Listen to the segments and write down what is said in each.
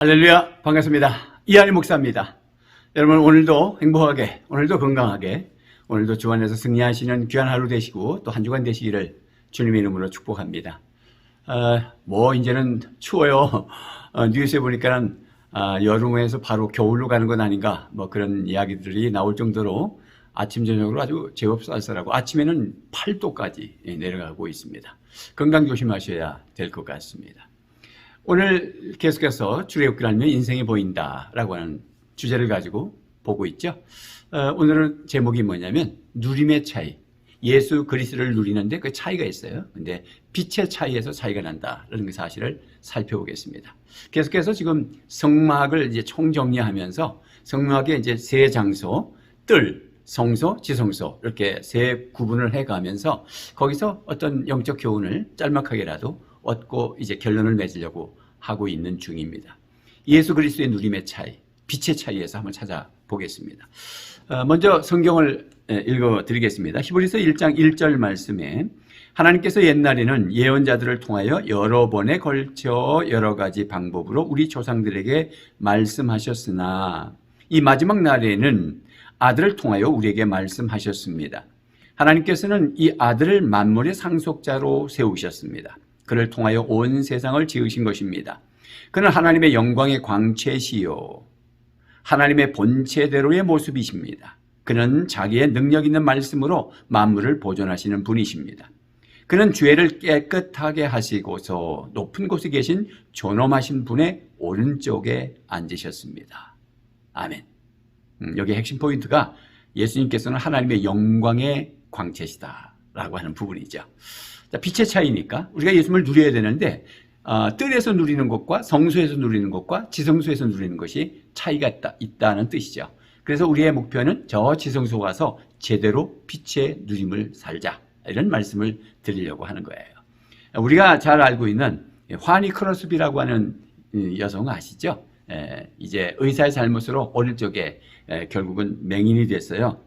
할렐루야, 반갑습니다. 이한희 목사입니다. 여러분, 오늘도 행복하게, 오늘도 건강하게, 오늘도 주 안에서 승리하시는 귀한 하루 되시고 또 한 주간 되시기를 주님의 이름으로 축복합니다. 이제는 추워요. 뉴스에 보니까는 여름에서 바로 겨울로 가는 건 아닌가, 그런 이야기들이 나올 정도로 아침 저녁으로 아주 제법 쌀쌀하고 아침에는 8도까지 내려가고 있습니다. 건강 조심하셔야 될 것 같습니다. 오늘 계속해서 출애굽기를 알면 인생이 보인다라고 하는 주제를 가지고 보고 있죠. 오늘은 제목이 뭐냐면 누림의 차이. 예수 그리스도를 누리는데 그 차이가 있어요. 근데 빛의 차이에서 차이가 난다라는 그 사실을 살펴보겠습니다. 계속해서 지금 성막을 이제 총정리하면서 성막의 이제 세 장소, 뜰, 성소, 지성소 이렇게 세 구분을 해가면서 거기서 어떤 영적 교훈을 짤막하게라도 얻고 이제 결론을 맺으려고 하고 있는 중입니다. 예수 그리스도의 누림의 차이, 빛의 차이에서 한번 찾아보겠습니다. 먼저 성경을 읽어드리겠습니다. 히브리서 1장 1절 말씀에 하나님께서 옛날에는 예언자들을 통하여 여러 번에 걸쳐 여러 가지 방법으로 우리 조상들에게 말씀하셨으나 이 마지막 날에는 아들을 통하여 우리에게 말씀하셨습니다. 하나님께서는 이 아들을 만물의 상속자로 세우셨습니다. 그를 통하여 온 세상을 지으신 것입니다. 그는 하나님의 영광의 광채시요 하나님의 본체대로의 모습이십니다. 그는 자기의 능력 있는 말씀으로 만물을 보존하시는 분이십니다. 그는 죄를 깨끗하게 하시고서 높은 곳에 계신 존엄하신 분의 오른쪽에 앉으셨습니다. 아멘. 여기 핵심 포인트가 예수님께서는 하나님의 영광의 광채시다라고 하는 부분이죠. 빛의 차이니까 우리가 예수님을 누려야 되는데 뜰에서 누리는 것과 성소에서 누리는 것과 지성소에서 누리는 것이 차이가 있다는 뜻이죠. 그래서 우리의 목표는 저 지성소 가서 제대로 빛의 누림을 살자, 이런 말씀을 드리려고 하는 거예요. 우리가 잘 알고 있는 화니 크로스비라고 하는 여성 아시죠? 이제 의사의 잘못으로 어릴 적에 결국은 맹인이 됐어요.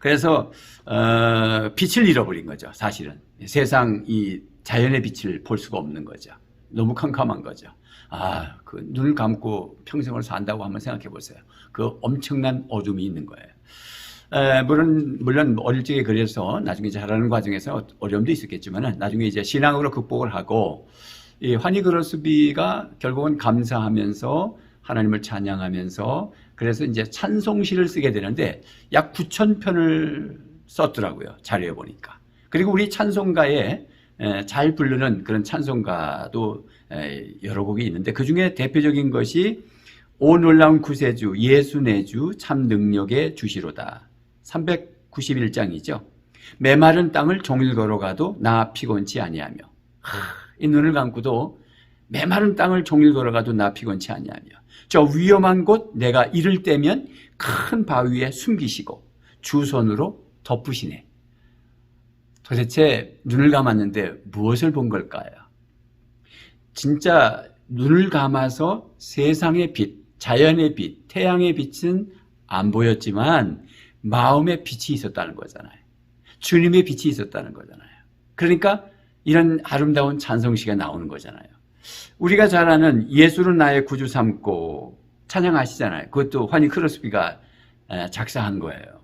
그래서 빛을 잃어버린 거죠. 사실은 세상 이 자연의 빛을 볼 수가 없는 거죠. 너무 캄캄한 거죠. 그 눈을 감고 평생을 산다고 한번 생각해 보세요. 그 엄청난 어둠이 있는 거예요. 물론 어릴 적에 그래서 나중에 자라는 과정에서 어려움도 있었겠지만 나중에 이제 신앙으로 극복을 하고 이 화니 크로스비가 결국은 감사하면서 하나님을 찬양하면서 그래서 이제 찬송시를 쓰게 되는데 약 9,000편을 썼더라고요. 자료에 보니까. 그리고 우리 찬송가에 잘 부르는 그런 찬송가도 여러 곡이 있는데 그중에 대표적인 것이 오 놀라운 구세주 예수 내 주 참 능력의 주시로다. 391장이죠. 메마른 땅을 종일 걸어가도 나 피곤치 아니하며 이 눈을 감고도 메마른 땅을 종일 걸어가도 나 피곤치 아니하며 저 위험한 곳 내가 이를 때면 큰 바위에 숨기시고 주 손으로 덮으시네. 도대체 눈을 감았는데 무엇을 본 걸까요? 진짜 눈을 감아서 세상의 빛, 자연의 빛, 태양의 빛은 안 보였지만 마음의 빛이 있었다는 거잖아요. 주님의 빛이 있었다는 거잖아요. 그러니까 이런 아름다운 찬송시가 나오는 거잖아요. 우리가 잘 아는 예수를 나의 구주 삼고 찬양하시잖아요. 그것도 화니 크로스비가 작사한 거예요.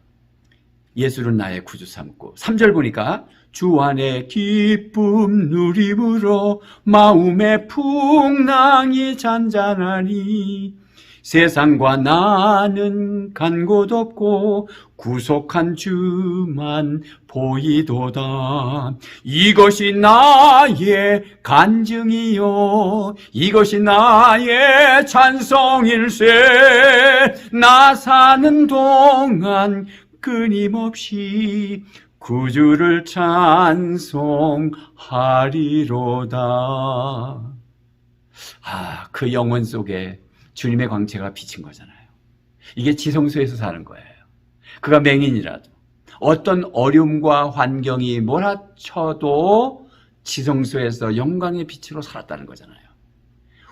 예수를 나의 구주 삼고 3절 보니까 주 안에 기쁨 누림으로 마음의 풍랑이 잔잔하니 세상과 나는 간 곳 없고 구속한 주만 보이도다. 이것이 나의 간증이요 이것이 나의 찬송일세. 나 사는 동안 끊임없이 구주를 찬송하리로다. 그 영혼 속에 주님의 광채가 비친 거잖아요. 이게 지성소에서 사는 거예요. 그가 맹인이라도 어떤 어려움과 환경이 몰아쳐도 지성소에서 영광의 빛으로 살았다는 거잖아요.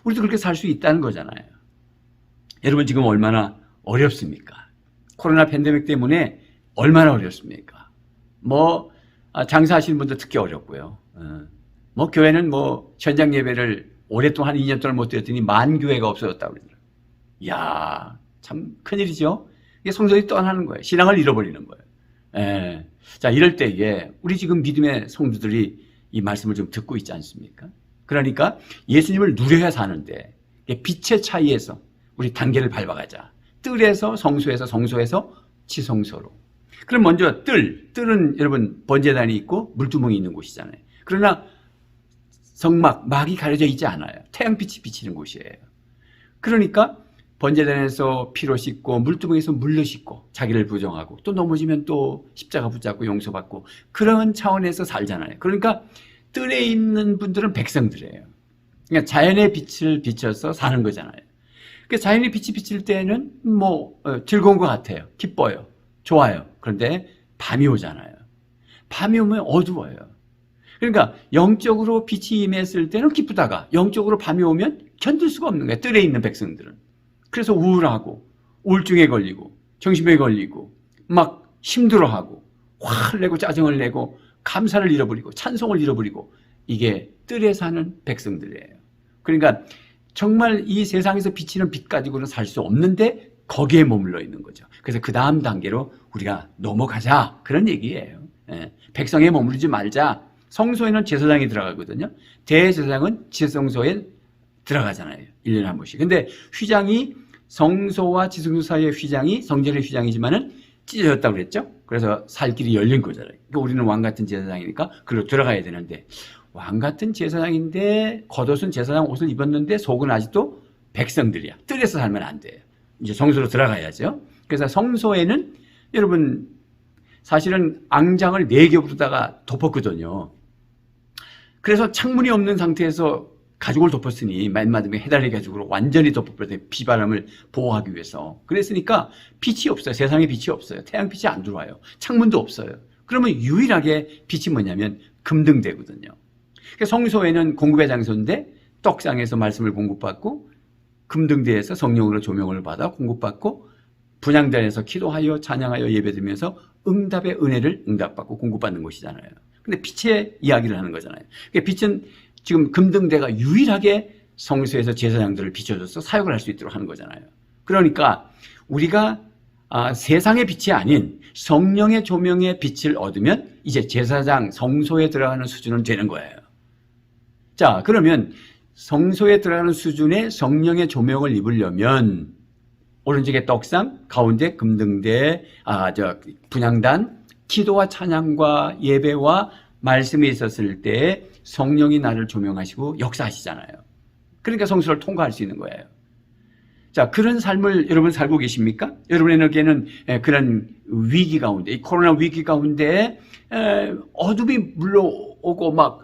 우리도 그렇게 살 수 있다는 거잖아요. 여러분 지금 얼마나 어렵습니까? 코로나 팬데믹 때문에 얼마나 어렵습니까? 장사하시는 분도 특히 어렵고요. 교회는 현장 예배를 오랫동안 한 2년 동안 못 드렸더니 만 교회가 없어졌다고 그러더라고요. 이야, 참 큰일이죠. 이게 성도들이 떠나는 거예요. 신앙을 잃어버리는 거예요. 예. 자, 이럴 때에 우리 지금 믿음의 성도들이 이 말씀을 좀 듣고 있지 않습니까? 그러니까 예수님을 누려야 사는데 빛의 차이에서 우리 단계를 밟아가자. 뜰에서 성소에서, 성소에서 지성소로. 그럼 먼저 뜰은 여러분 번제단이 있고 물두멍이 있는 곳이잖아요. 그러나 성막, 막이 가려져 있지 않아요. 태양빛이 비치는 곳이에요. 그러니까 번제단에서 피로 씻고 물두멍에서 물로 씻고 자기를 부정하고 또 넘어지면 또 십자가 붙잡고 용서받고 그런 차원에서 살잖아요. 그러니까 뜰에 있는 분들은 백성들이에요. 그러니까 자연의 빛을 비춰서 사는 거잖아요. 그러니까 자연의 빛이 비칠 때는 즐거운 것 같아요. 기뻐요. 좋아요. 그런데 밤이 오잖아요. 밤이 오면 어두워요. 그러니까 영적으로 빛이 임했을 때는 기쁘다가 영적으로 밤이 오면 견딜 수가 없는 거예요. 뜰에 있는 백성들은. 그래서 우울하고 우울증에 걸리고 정신병에 걸리고 막 힘들어하고 화를 내고 짜증을 내고 감사를 잃어버리고 찬송을 잃어버리고 이게 뜰에 사는 백성들이에요. 그러니까 정말 이 세상에서 비치는 빛 가지고는 살 수 없는데 거기에 머물러 있는 거죠. 그래서 그 다음 단계로 우리가 넘어가자 그런 얘기예요. 백성에 머무르지 말자. 성소에는 제사장이 들어가거든요. 대제사장은 지성소에 들어가잖아요. 1년에 한 번씩. 근데 휘장이 성소와 지성소 사이의 휘장이 성전의 휘장이지만은 찢어졌다고 그랬죠. 그래서 살 길이 열린 거잖아요. 그러니까 우리는 왕 같은 제사장이니까 그걸로 들어가야 되는데 왕 같은 제사장인데 겉옷은 제사장 옷을 입었는데 속은 아직도 백성들이야. 뜰에서 살면 안 돼요. 이제 성소로 들어가야죠. 그래서 성소에는 여러분 사실은 앙장을 4겹으로다가 덮었거든요. 그래서 창문이 없는 상태에서 가죽을 덮었으니 맨 마지막에 해달리 가죽으로 완전히 덮어버렸어요. 비바람을 보호하기 위해서. 그랬으니까 빛이 없어요. 세상에 빛이 없어요. 태양빛이 안 들어와요. 창문도 없어요. 그러면 유일하게 빛이 뭐냐면 금등대거든요. 성소에는 공급의 장소인데 떡상에서 말씀을 공급받고 금등대에서 성령으로 조명을 받아 공급받고 분향단에서 기도하여 찬양하여 예배드리면서 응답의 은혜를 응답받고 공급받는 곳이잖아요. 근데 빛의 이야기를 하는 거잖아요. 빛은 지금 금등대가 유일하게 성소에서 제사장들을 비춰줘서 사역을 할 수 있도록 하는 거잖아요. 그러니까 우리가 세상의 빛이 아닌 성령의 조명의 빛을 얻으면 이제 제사장 성소에 들어가는 수준은 되는 거예요. 자, 그러면 성소에 들어가는 수준의 성령의 조명을 입으려면 오른쪽에 떡상, 가운데 금등대, 분향단, 기도와 찬양과 예배와 말씀이 있었을 때 성령이 나를 조명하시고 역사하시잖아요. 그러니까 성소를 통과할 수 있는 거예요. 자, 그런 삶을 여러분 살고 계십니까? 여러분에게는 그런 위기 가운데, 이 코로나 위기 가운데 어둠이 물러오고 막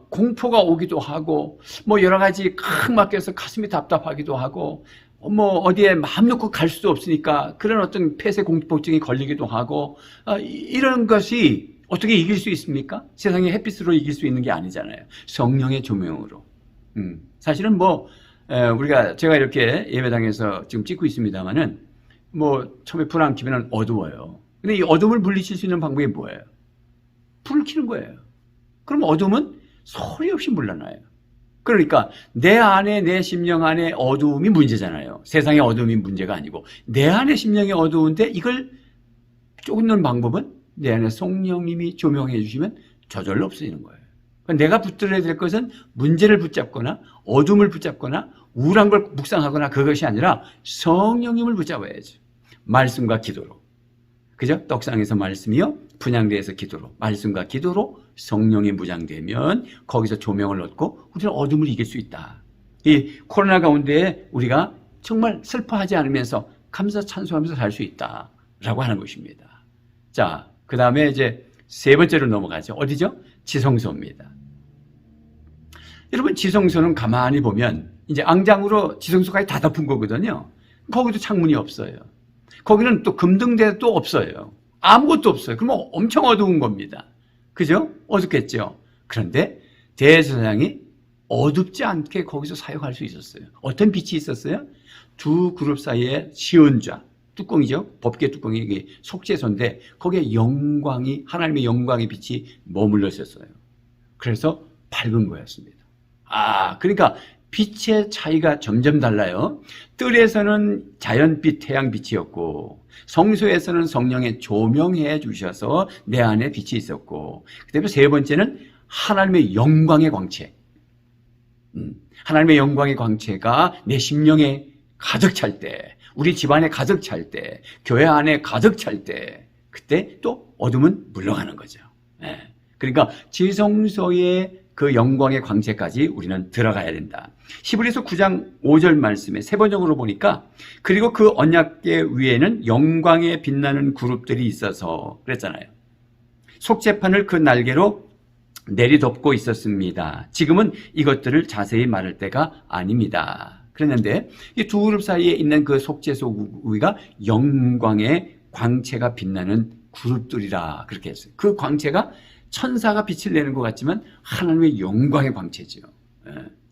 공포가 오기도 하고 여러 가지 칵 막혀서 가슴이 답답하기도 하고 어디에 마음 놓고 갈 수도 없으니까 그런 어떤 폐쇄 공포증이 걸리기도 하고 이런 것이 어떻게 이길 수 있습니까? 세상의 햇빛으로 이길 수 있는 게 아니잖아요. 성령의 조명으로. 사실은 제가 이렇게 예배당에서 지금 찍고 있습니다만은 처음에 불 안 켜면 어두워요. 근데 이 어둠을 물리칠 수 있는 방법이 뭐예요? 불을 켜는 거예요. 그럼 어둠은 소리 없이 물러나요. 그러니까 내 안에 내 심령 안에 어두움이 문제잖아요. 세상의 어두움이 문제가 아니고 내 안에 심령이 어두운데 이걸 쫓는 방법은 내 안에 성령님이 조명해 주시면 저절로 없어지는 거예요. 그러니까 내가 붙들어야 될 것은 문제를 붙잡거나 어둠을 붙잡거나 우울한 걸 묵상하거나 그것이 아니라 성령님을 붙잡아야죠. 말씀과 기도로. 그죠? 떡상에서 말씀이요. 분향대에서 기도로. 말씀과 기도로 성령이 무장되면 거기서 조명을 얻고 우리는 어둠을 이길 수 있다. 이 코로나 가운데 우리가 정말 슬퍼하지 않으면서 감사 찬송하면서 살 수 있다라고 하는 것입니다. 자, 그 다음에 이제 세 번째로 넘어가죠. 어디죠? 지성소입니다. 여러분, 지성소는 가만히 보면 이제 앙장으로 지성소까지 다 덮은 거거든요. 거기도 창문이 없어요. 거기는 또 금등대도 없어요. 아무것도 없어요. 그러면 엄청 어두운 겁니다. 그죠? 어둡겠죠? 그런데 대제사장이 어둡지 않게 거기서 사역할 수 있었어요. 어떤 빛이 있었어요? 두 그룹 사이에 시은좌, 뚜껑이죠. 법궤 뚜껑이 이게 속죄소인데 거기에 영광이, 하나님의 영광의 빛이 머물러 있었어요. 그래서 밝은 거였습니다. 그러니까 빛의 차이가 점점 달라요. 뜰에서는 자연빛, 태양빛이었고 성소에서는 성령의 조명해 주셔서 내 안에 빛이 있었고, 그다음에 세 번째는 하나님의 영광의 광채. 하나님의 영광의 광채가 내 심령에 가득 찰 때, 우리 집안에 가득 찰 때, 교회 안에 가득 찰 때, 그때 또 어둠은 물러가는 거죠. 그러니까 지성소의 그 영광의 광채까지 우리는 들어가야 된다. 히브리서 9장 5절 말씀에 세 번역으로 보니까, 그리고 그 언약궤 위에는 영광에 빛나는 그룹들이 있어서 그랬잖아요. 속죄판을 그 날개로 내리덮고 있었습니다. 지금은 이것들을 자세히 말할 때가 아닙니다. 그랬는데 이 두 그룹 사이에 있는 그 속죄소 위가 영광의 광채가 빛나는 그룹들이라 그렇게 했어요. 그 광채가 천사가 빛을 내는 것 같지만 하나님의 영광의 광채죠.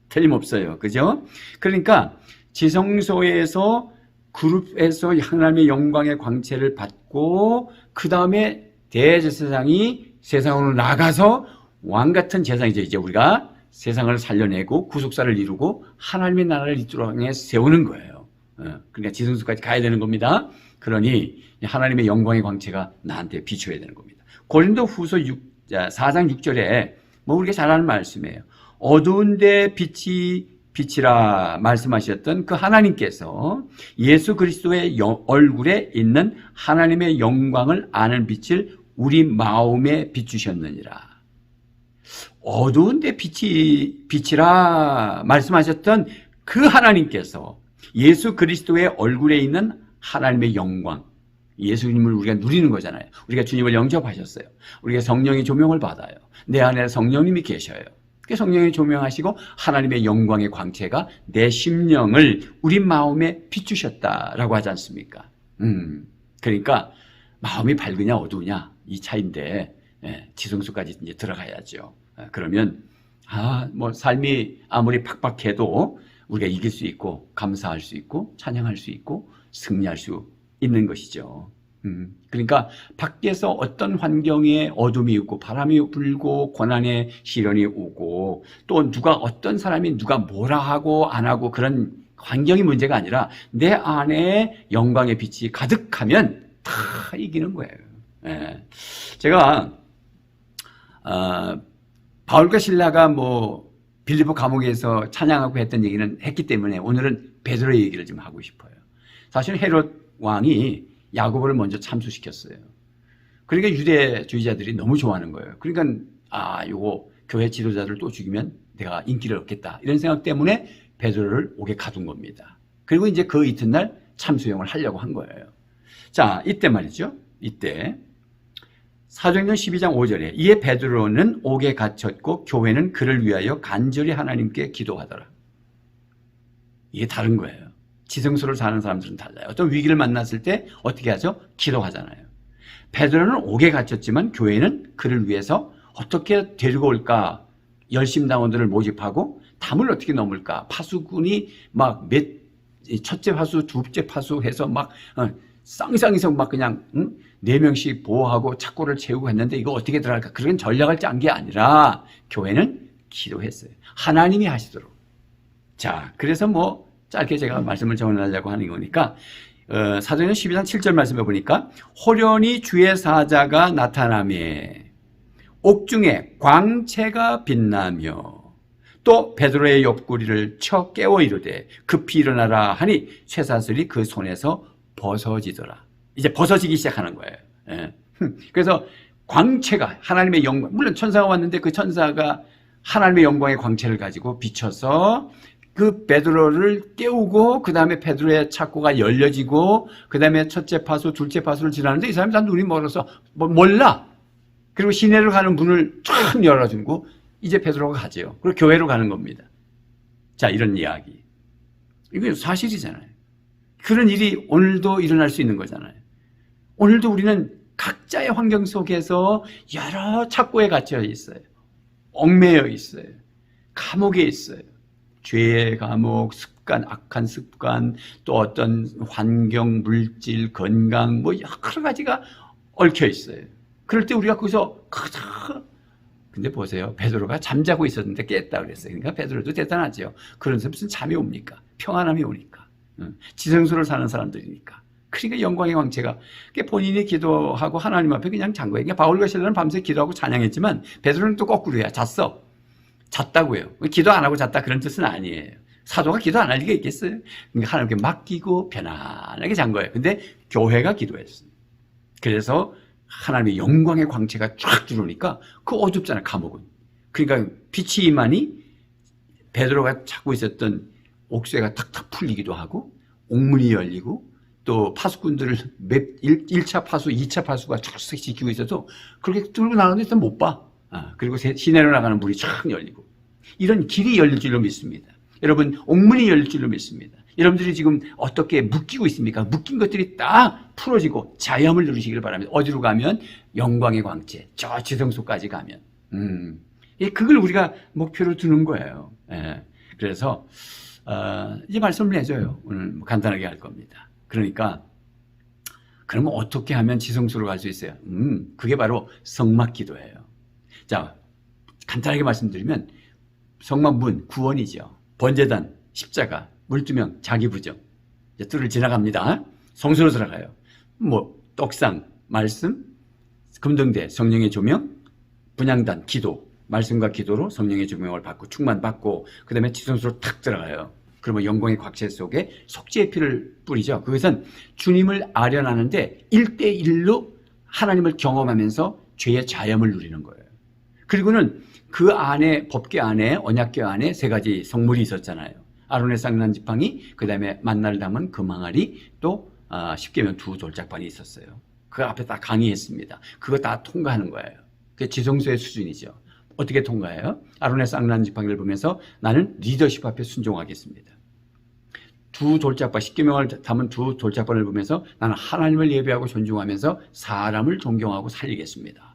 틀림없어요. 그죠? 그러니까 지성소에서 그룹에서 하나님의 영광의 광채를 받고, 그 다음에 대제사장이 세상으로 나가서 왕같은 제사장이죠. 이제 우리가 세상을 살려내고 구속사를 이루고 하나님의 나라를 이 땅에 세우는 거예요. 그러니까 지성소까지 가야 되는 겁니다. 그러니 하나님의 영광의 광채가 나한테 비춰야 되는 겁니다. 고린도 후서 4장 6절에 뭐 우리가 잘 아는 말씀이에요. 어두운데 빛이라 말씀하셨던 그 하나님께서 예수 그리스도의 얼굴에 있는 하나님의 영광을 아는 빛을 우리 마음에 비추셨느니라. 어두운데 빛이라 말씀하셨던 그 하나님께서 예수 그리스도의 얼굴에 있는 하나님의 영광, 예수님을 우리가 누리는 거잖아요. 우리가 주님을 영접하셨어요. 우리가 성령의 조명을 받아요. 내 안에 성령님이 계셔요. 그 성령이 조명하시고 하나님의 영광의 광채가 내 심령을 우리 마음에 비추셨다라고 하지 않습니까? 그러니까 마음이 밝으냐 어두우냐 이 차이인데, 지성소까지 이제 들어가야죠. 그러면 뭐 삶이 아무리 팍팍해도 우리가 이길 수 있고 감사할 수 있고 찬양할 수 있고 승리할 수 있는 것이죠. 그러니까 밖에서 어떤 환경에 어둠이 있고 바람이 불고 고난의 시련이 오고 또 누가 어떤 사람이 누가 뭐라 하고 안 하고 그런 환경이 문제가 아니라 내 안에 영광의 빛이 가득하면 다 이기는 거예요. 제가 바울과 실라가 뭐 빌립보 감옥에서 찬양하고 했던 얘기는 했기 때문에 오늘은 베드로의 얘기를 좀 하고 싶어요. 사실 헤롯 왕이 야고보를 먼저 참수시켰어요. 그러니까 유대주의자들이 너무 좋아하는 거예요. 그러니까 요거 교회 지도자들 또 죽이면 내가 인기를 얻겠다 이런 생각 때문에 베드로를 옥에 가둔 겁니다. 그리고 이제 그 이튿날 참수형을 하려고 한 거예요. 자, 이때 말이죠. 이때 사도행전 12장 5절에 이에 베드로는 옥에 갇혔고 교회는 그를 위하여 간절히 하나님께 기도하더라. 이게 다른 거예요. 지성소를 사는 사람들은 달라요. 어떤 위기를 만났을 때 어떻게 하죠? 기도하잖아요. 베드로는 옥에 갇혔지만 교회는 그를 위해서 어떻게 데리고 올까? 열심당원들을 모집하고 담을 어떻게 넘을까? 파수꾼이 막 첫째 파수, 둘째 파수 해서 막 쌍쌍이서 막 그냥 4명씩 보호하고 착고를 채우고 했는데 이거 어떻게 들어갈까? 그런 전략을 짠 게 아니라 교회는 기도했어요. 하나님이 하시도록. 자, 그래서 뭐 짧게 제가 말씀을 전하려고 하는 거니까 사도행전 12장 7절 말씀해 보니까 호련히 주의 사자가 나타나매 옥중에 광채가 빛나며 또 베드로의 옆구리를 쳐 깨워 이르되 급히 일어나라 하니 쇠사슬이 그 손에서 벗어지더라. 이제 벗어지기 시작하는 거예요. 그래서 광채가 하나님의 영광, 물론 천사가 왔는데 그 천사가 하나님의 영광의 광채를 가지고 비춰서 그 베드로를 깨우고 그 다음에 베드로의 착고가 열려지고 그 다음에 첫째 파수, 둘째 파수를 지나는데 이 사람이 다 눈이 멀어서 몰라. 그리고 시내로 가는 문을 쫙 열어주고 이제 베드로가 가죠. 그리고 교회로 가는 겁니다. 자, 이런 이야기. 이거 사실이잖아요. 그런 일이 오늘도 일어날 수 있는 거잖아요. 오늘도 우리는 각자의 환경 속에서 여러 착고에 갇혀 있어요. 얽매여 있어요. 감옥에 있어요. 죄의 감옥, 습관, 악한 습관, 또 어떤 환경, 물질, 건강, 뭐 여러 가지가 얽혀 있어요. 그럴 때 우리가 거기서 근데 보세요. 베드로가 잠자고 있었는데 깼다 그랬어요. 그러니까 베드로도 대단하죠. 그런데 무슨 잠이 옵니까? 평안함이 오니까. 지성소를 사는 사람들이니까. 그러니까 영광의 광채가 본인이 기도하고 하나님 앞에 그냥 잔 거예요. 그러니까 바울과 실라는 밤새 기도하고 찬양했지만 베드로는 또 거꾸로야. 잤다고요. 기도 안 하고 잤다 그런 뜻은 아니에요. 사도가 기도 안 할 리가 있겠어요? 그러니까 하나님께 맡기고 편안하게 잔 거예요. 근데 교회가 기도했어요. 그래서 하나님의 영광의 광채가 쫙 들어오니까 그 어둡잖아요. 감옥은. 그러니까 빛이 임하니 베드로가 찾고 있었던 옥새가 탁탁 풀리기도 하고 옥문이 열리고 또 파수꾼들을 1차 파수, 2차 파수가 쫙 지키고 있어도 그렇게 들고 나가는 데서 못 봐. 그리고 시내로 나가는 문이 쫙 열리고 이런 길이 열릴 줄로 믿습니다. 여러분 옥문이 열릴 줄로 믿습니다. 여러분들이 지금 어떻게 묶이고 있습니까? 묶인 것들이 딱 풀어지고 자유함을 누리시길 바랍니다. 어디로 가면? 영광의 광채, 저 지성소까지 가면. 그걸 우리가 목표로 두는 거예요. 그래서 이제 말씀을 해줘요. 오늘 간단하게 할 겁니다. 그러니까 그러면 어떻게 하면 지성소로 갈 수 있어요? 그게 바로 성막기도예요. 자, 간단하게 말씀드리면 성막문 구원이죠. 번제단, 십자가, 물두명, 자기부정. 뜰을 지나갑니다. 성소로 들어가요. 떡상, 말씀, 금등대, 성령의 조명, 분향단, 기도, 말씀과 기도로 성령의 조명을 받고 충만받고 그 다음에 지성소로 탁 들어가요. 그러면 영광의 광채 속에 속죄의 피를 뿌리죠. 그것은 주님을 아련하는데 1대1로 하나님을 경험하면서 죄의 자염을 누리는 거예요. 그리고는 그 안에 법궤 안에 언약궤 안에 3가지 성물이 있었잖아요. 아론의 쌍난 지팡이, 그 다음에 만나를 담은 금항아리, 또 십계명 2 돌짝반이 있었어요. 그 앞에 다 강의했습니다. 그거 다 통과하는 거예요. 그게 지성소의 수준이죠. 어떻게 통과해요? 아론의 쌍난 지팡이를 보면서 나는 리더십 앞에 순종하겠습니다. 2 돌짝반, 십계명을 담은 2 돌짝반을 보면서 나는 하나님을 예배하고 존중하면서 사람을 존경하고 살리겠습니다.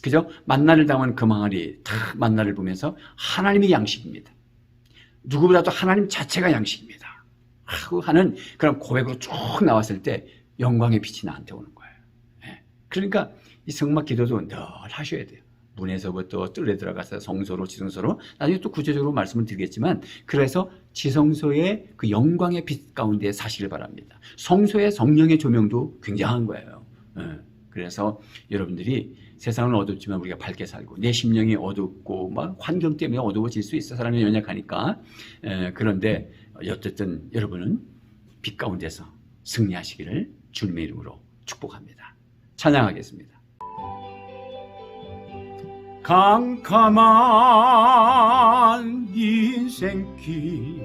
그죠? 만나를 담은 금항아리, 다 만나를 보면서 하나님이 양식입니다. 누구보다도 하나님 자체가 양식입니다. 하고 하는 그런 고백으로 쭉 나왔을 때 영광의 빛이 나한테 오는 거예요. 그러니까 이 성막 기도도 늘 하셔야 돼요. 문에서부터 뜰에 들어가서 성소로, 지성소로, 나중에 또 구체적으로 말씀을 드리겠지만, 그래서 지성소의 그 영광의 빛 가운데 사시길 바랍니다. 성소의 성령의 조명도 굉장한 거예요. 그래서 여러분들이 세상은 어둡지만 우리가 밝게 살고 내 심령이 어둡고 막 환경 때문에 어두워질 수 있어. 사람이 연약하니까. 그런데 어쨌든 여러분은 빛 가운데서 승리하시기를 주님의 이름으로 축복합니다. 찬양하겠습니다. 캄캄한 인생길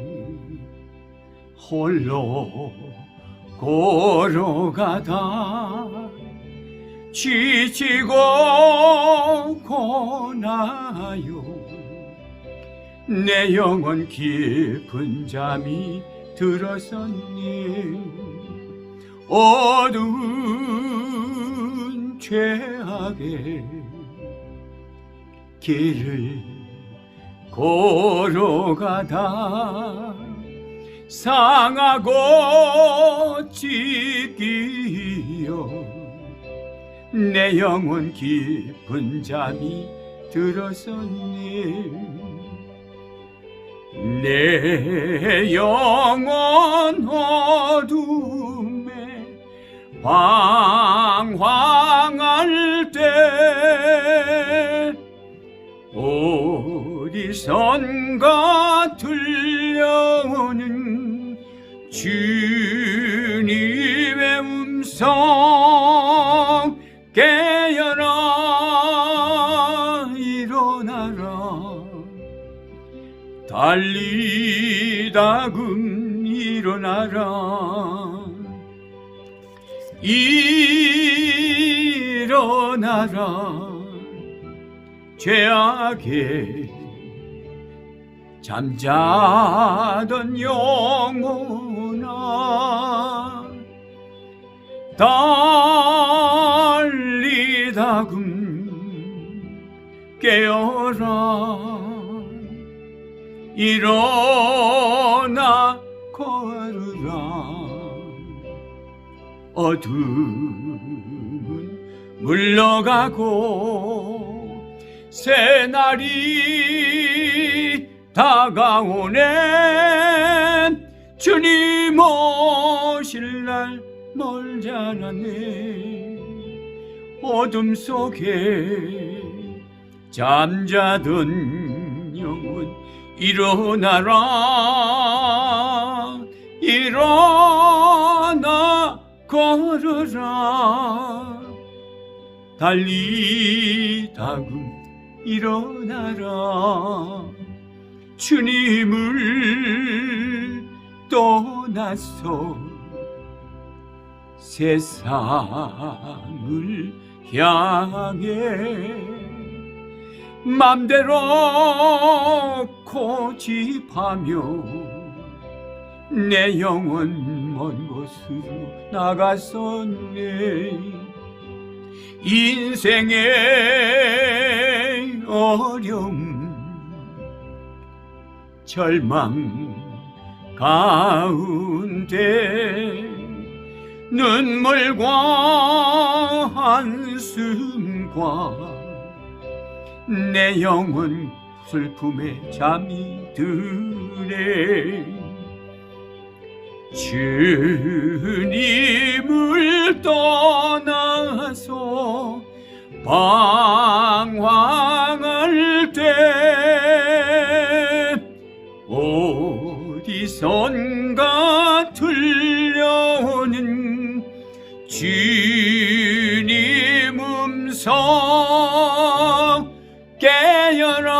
홀로 걸어가다 지치고 고나요 내 영혼 깊은 잠이 들었었니 어두운 죄악의 길을 걸어가다 상하고 찢기어 내 영혼 깊은 잠이 들었었니 내 영혼 어둠에 방황할 때 어디선가 들려오는 주님의 음성 깨어나 일어나라 달리다금 일어나라 일어나라 죄악에 잠자던 영혼아 달리다금 깨어라 일어나 걸으라 어둠은 물러가고 새날이 다가오네. 주님 오실 날 멀지 않았네. 어둠 속에 잠자던 영혼 일어나라. 일어나 걸어라. 달리다금 일어나라. 주님을 떠나서 세상을 향해 맘대로 고집하며 내 영혼 먼 곳으로 나갔었네. 인생의 어려움 절망 가운데 눈물과 한숨과 내 영혼 슬픔에 잠이 드네. 주님을 떠나서 방황할 때 어디선가 들려오는 주님 음성 깨어라.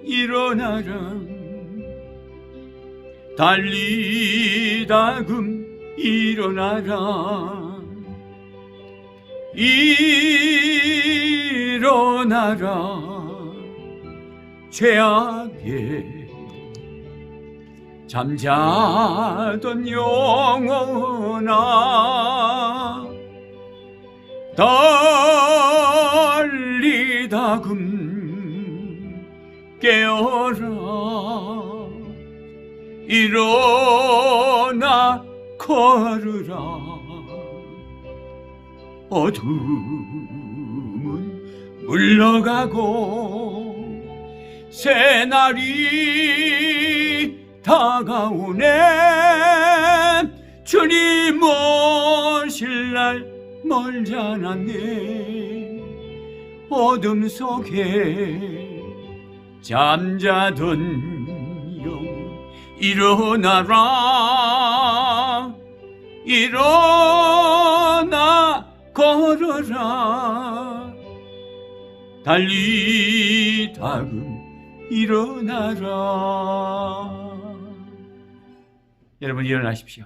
일어나라. 달리다금 일어나라. 일어나라. 죄악에 잠자던 영혼아 달리다금 깨어라. 일어나 걸으라. 어둠은 물러가고 새날이 다가오네. 주님 오실 날 멀지 않았네. 어둠 속에 잠자던 영혼 일어나라. 일어나 걸어라. 달리다금 일어나라. 여러분 일어나십시오.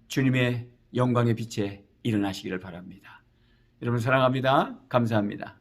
주님의 영광의 빛에 일어나시기를 바랍니다. 여러분 사랑합니다. 감사합니다.